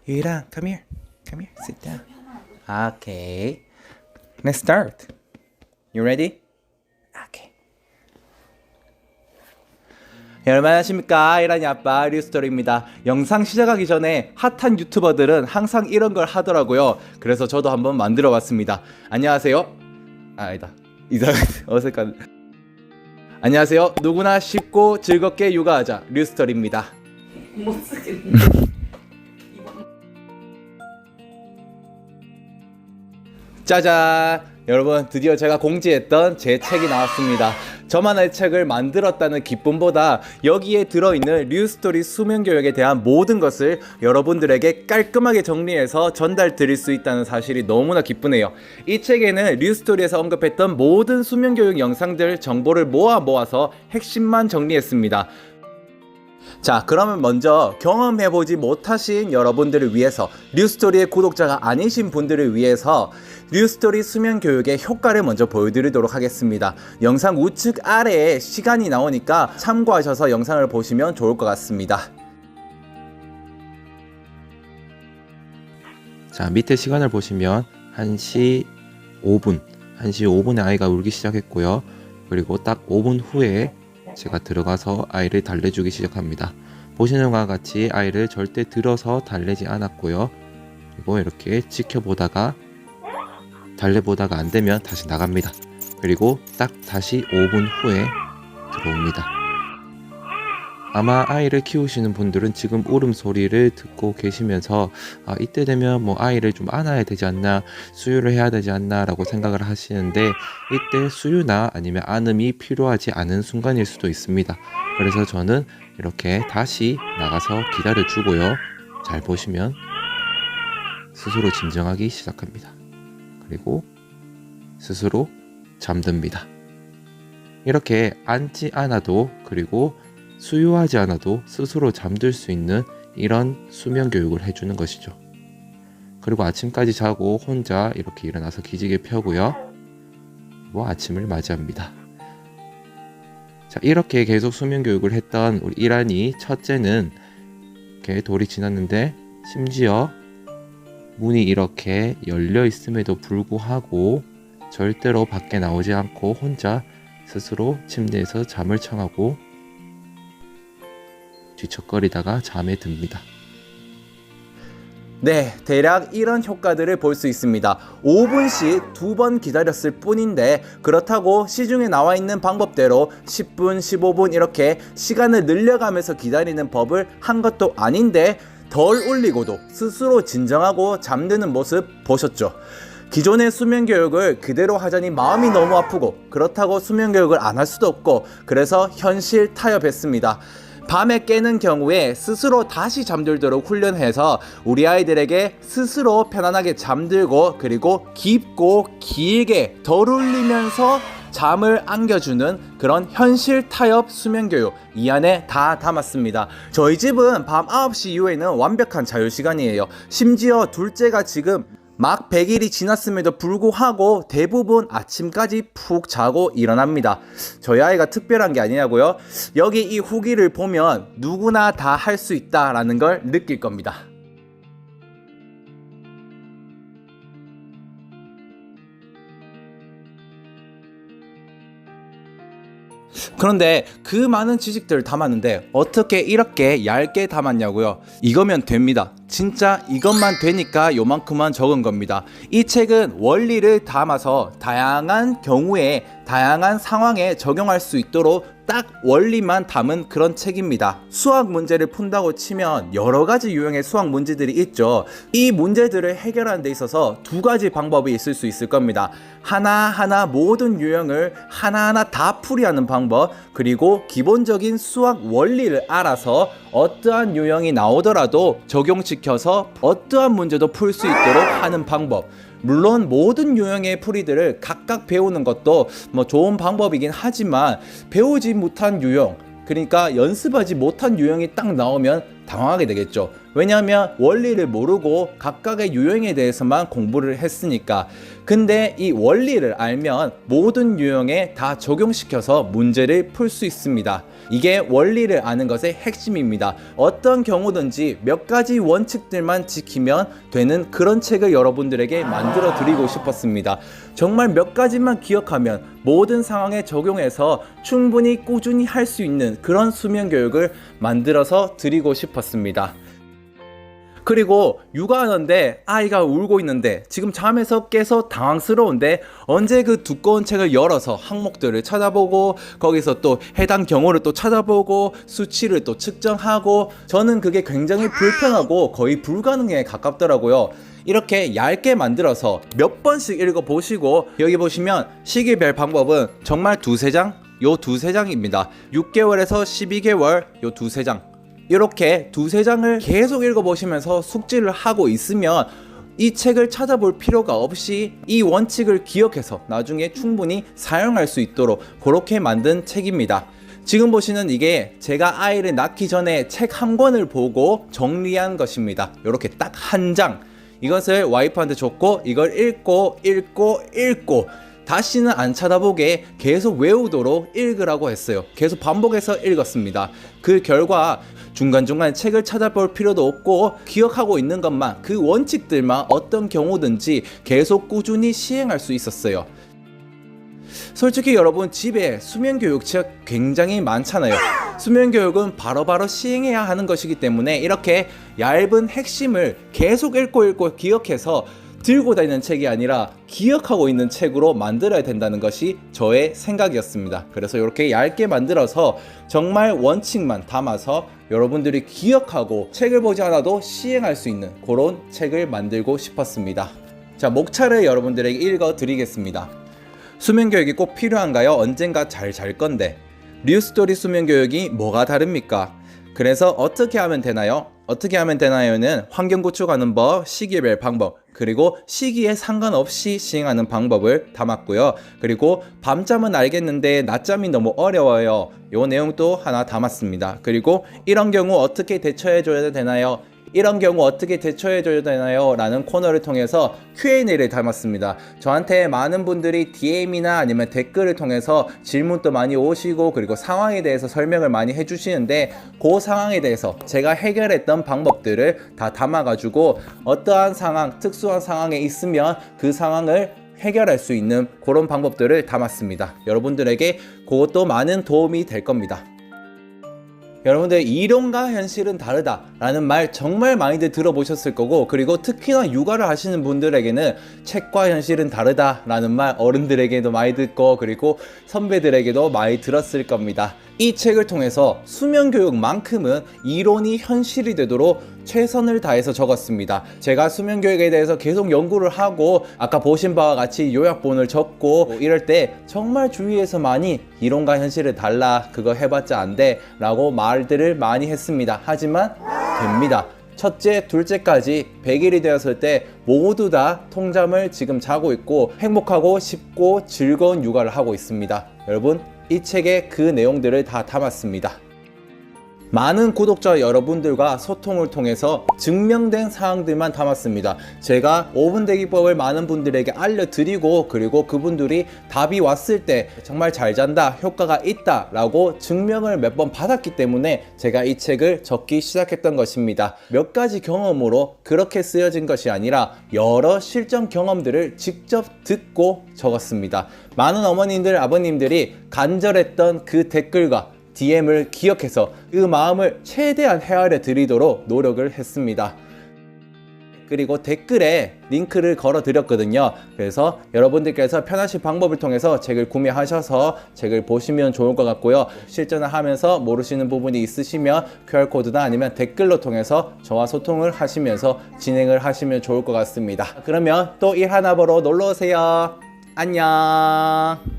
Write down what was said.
유일아, come here. Come here, sit down. Okay. Let's start. You ready? Okay. 여러분 안녕하십니까, 이란이 아빠 류스토리입니다. 영상 시작하기 전에 핫한 유튜버들은 항상 이런 걸 하더라고요. 그래서 저도 한번 만들어 봤습니다. 안녕하세요. 아니다, 이상 어색한. 안녕하세요. 누구나 쉽고 즐겁게 육아하자 류스토리입니다. 못 쓰겠네. 짜잔! 여러분, 드디어 제가 공지했던 제 책이 나왔습니다. 저만의 책을 만들었다는 기쁨보다 여기에 들어있는 류스토리 수면교육에 대한 모든 것을 여러분들에게 깔끔하게 정리해서 전달 드릴 수 있다는 사실이 너무나 기쁘네요. 이 책에는 류스토리에서 언급했던 모든 수면교육 영상들 정보를 모아서 핵심만 정리했습니다. 자, 그러면 먼저 경험해보지 못하신 여러분들을 위해서, 류스토리의 구독자가 아니신 분들을 위해서 류스토리 수면교육의 효과를 먼저 보여드리도록 하겠습니다. 영상 우측 아래에 시간이 나오니까 참고하셔서 영상을 보시면 좋을 것 같습니다. 자, 밑에 시간을 보시면 1시 5분에 아이가 울기 시작했고요. 그리고 딱 5분 후에 제가 들어가서 아이를 달래주기 시작합니다. 보시는 것과 같이 아이를 절대 들어서 달래지 않았고요. 그리고 이렇게 지켜보다가 달래보다가 안되면 다시 나갑니다. 그리고 딱 다시 5분 후에 들어옵니다. 아마 아이를 키우시는 분들은 지금 울음소리를 듣고 계시면서 이때 되면 뭐 아이를 좀 안아야 되지 않나, 수유를 해야 되지 않나 라고 생각을 하시는데, 이때 수유나 아니면 안음이 필요하지 않은 순간일 수도 있습니다. 그래서 저는 이렇게 다시 나가서 기다려 주고요. 잘 보시면 스스로 진정하기 시작합니다. 그리고 스스로 잠듭니다. 이렇게 앉지 않아도, 그리고 수유하지 않아도 스스로 잠들 수 있는 이런 수면 교육을 해주는 것이죠. 그리고 아침까지 자고 혼자 이렇게 일어나서 기지개 펴고요. 뭐 아침을 맞이합니다. 자, 이렇게 계속 수면 교육을 했던 우리 이란이 첫째는 이렇게 돌이 지났는데, 심지어 문이 이렇게 열려 있음에도 불구하고 절대로 밖에 나오지 않고 혼자 스스로 침대에서 잠을 청하고 뒤척거리다가 잠에 듭니다. 네, 대략 이런 효과들을 볼 수 있습니다. 5분씩 2번 기다렸을 뿐인데, 그렇다고 시중에 나와 있는 방법대로 10분, 15분 이렇게 시간을 늘려가면서 기다리는 법을 한 것도 아닌데, 덜 울리고도 스스로 진정하고 잠드는 모습 보셨죠? 기존의 수면교육을 그대로 하자니 마음이 너무 아프고, 그렇다고 수면교육을 안 할 수도 없고, 그래서 현실 타협했습니다. 밤에 깨는 경우에 스스로 다시 잠들도록 훈련해서 우리 아이들에게 스스로 편안하게 잠들고, 그리고 깊고 길게 덜 울리면서 잠을 안겨주는 그런 현실 타협 수면교육, 이 안에 다 담았습니다. 저희 집은 밤 9시 이후에는 완벽한 자유시간이에요. 심지어 둘째가 지금 막 100일이 지났음에도 불구하고 대부분 아침까지 푹 자고 일어납니다. 저희 아이가 특별한 게 아니냐고요? 여기 이 후기를 보면 누구나 다 할 수 있다라는 걸 느낄 겁니다. 그런데 그 많은 지식들을 담았는데 어떻게 이렇게 얇게 담았냐고요? 이거면 됩니다. 진짜 이것만 되니까 요만큼만 적은 겁니다. 이 책은 원리를 담아서 다양한 경우에 다양한 상황에 적용할 수 있도록 딱 원리만 담은 그런 책입니다. 수학 문제를 푼다고 치면 여러 가지 유형의 수학 문제들이 있죠. 이 문제들을 해결하는 데 있어서 두 가지 방법이 있을 수 있을 겁니다. 하나하나 모든 유형을 하나하나 다 풀이하는 방법, 그리고 기본적인 수학 원리를 알아서 어떠한 유형이 나오더라도 적용시켜서 어떠한 문제도 풀 수 있도록 하는 방법. 물론 모든 유형의 풀이들을 각각 배우는 것도 뭐 좋은 방법이긴 하지만, 배우지 못한 유형, 그러니까 연습하지 못한 유형이 딱 나오면 당황하게 되겠죠. 왜냐하면 원리를 모르고 각각의 유형에 대해서만 공부를 했으니까. 근데 이 원리를 알면 모든 유형에 다 적용시켜서 문제를 풀 수 있습니다. 이게 원리를 아는 것의 핵심입니다. 어떤 경우든지 몇 가지 원칙들만 지키면 되는 그런 책을 여러분들에게 만들어 드리고 싶었습니다. 정말 몇 가지만 기억하면 모든 상황에 적용해서 충분히 꾸준히 할 수 있는 그런 수면 교육을 만들어서 드리고 싶었습니다. 그리고 육아하는데 아이가 울고 있는데 지금 잠에서 깨서 당황스러운데 언제 그 두꺼운 책을 열어서 항목들을 찾아보고 거기서 또 해당 경우를 또 찾아보고 수치를 또 측정하고, 저는 그게 굉장히 불편하고 거의 불가능에 가깝더라고요. 이렇게 얇게 만들어서 몇 번씩 읽어보시고, 여기 보시면 시기별 방법은 정말 두세 장? 요 두세 장입니다. 6개월에서 12개월 요 두세 장. 이렇게 두세 장을 계속 읽어보시면서 숙지를 하고 있으면 이 책을 찾아볼 필요가 없이 이 원칙을 기억해서 나중에 충분히 사용할 수 있도록 그렇게 만든 책입니다. 지금 보시는 이게 제가 아이를 낳기 전에 책 한 권을 보고 정리한 것입니다. 이렇게 딱 한 장. 이것을 와이프한테 줬고 이걸 읽고 다시는 안 쳐다보게 계속 외우도록 읽으라고 했어요. 계속 반복해서 읽었습니다. 그 결과 중간중간 책을 찾아볼 필요도 없고 기억하고 있는 것만, 그 원칙들만 어떤 경우든지 계속 꾸준히 시행할 수 있었어요. 솔직히 여러분 집에 수면교육책 굉장히 많잖아요. 수면교육은 바로바로 시행해야 하는 것이기 때문에 이렇게 얇은 핵심을 계속 읽고 기억해서 들고 다니는 책이 아니라 기억하고 있는 책으로 만들어야 된다는 것이 저의 생각이었습니다. 그래서 이렇게 얇게 만들어서 정말 원칙만 담아서 여러분들이 기억하고 책을 보지 않아도 시행할 수 있는 그런 책을 만들고 싶었습니다. 자, 목차를 여러분들에게 읽어 드리겠습니다. 수면교육이 꼭 필요한가요? 언젠가 잘 잘 건데. 뉴스토리 수면교육이 뭐가 다릅니까? 그래서 어떻게 하면 되나요? 어떻게 하면 되나요는 환경 구축하는 법, 시기별 방법, 그리고 시기에 상관없이 시행하는 방법을 담았고요. 그리고 밤잠은 알겠는데 낮잠이 너무 어려워요. 요 내용도 하나 담았습니다. 그리고 이런 경우 어떻게 대처해 줘야 되나요? 이런 경우 어떻게 대처해 줘야 되나요? 라는 코너를 통해서 Q&A를 담았습니다. 저한테 많은 분들이 DM이나 아니면 댓글을 통해서 질문도 많이 오시고 그리고 상황에 대해서 설명을 많이 해주시는데, 그 상황에 대해서 제가 해결했던 방법들을 다 담아가지고 어떠한 상황, 특수한 상황에 있으면 그 상황을 해결할 수 있는 그런 방법들을 담았습니다. 여러분들에게 그것도 많은 도움이 될 겁니다. 여러분들 이론과 현실은 다르다 라는 말 정말 많이들 들어보셨을 거고, 그리고 특히나 육아를 하시는 분들에게는 책과 현실은 다르다 라는 말 어른들에게도 많이 듣고 그리고 선배들에게도 많이 들었을 겁니다. 이 책을 통해서 수면교육만큼은 이론이 현실이 되도록 최선을 다해서 적었습니다. 제가 수면교육에 대해서 계속 연구를 하고 아까 보신 바와 같이 요약본을 적고 이럴 때 정말 주위에서 많이 이론과 현실은 달라, 그거 해봤자 안 돼 라고 말들을 많이 했습니다. 하지만 됩니다. 첫째, 둘째까지 100일이 되었을 때 모두 다 통잠을 지금 자고 있고 행복하고 쉽고 즐거운 육아를 하고 있습니다. 여러분, 이 책에 그 내용들을 다 담았습니다. 많은 구독자 여러분들과 소통을 통해서 증명된 사항들만 담았습니다. 제가 5분 대기법을 많은 분들에게 알려드리고 그리고 그분들이 답이 왔을 때 정말 잘 잔다, 효과가 있다 라고 증명을 몇 번 받았기 때문에 제가 이 책을 적기 시작했던 것입니다. 몇 가지 경험으로 그렇게 쓰여진 것이 아니라 여러 실전 경험들을 직접 듣고 적었습니다. 많은 어머님들, 아버님들이 간절했던 그 댓글과 DM을 기억해서 그 마음을 최대한 헤아려 드리도록 노력을 했습니다. 그리고 댓글에 링크를 걸어 드렸거든요. 그래서 여러분들께서 편하신 방법을 통해서 책을 구매하셔서 책을 보시면 좋을 것 같고요. 실전을 하면서 모르시는 부분이 있으시면 QR코드나 아니면 댓글로 통해서 저와 소통을 하시면서 진행을 하시면 좋을 것 같습니다. 그러면 또 일 하나 보러 놀러 오세요. 안녕.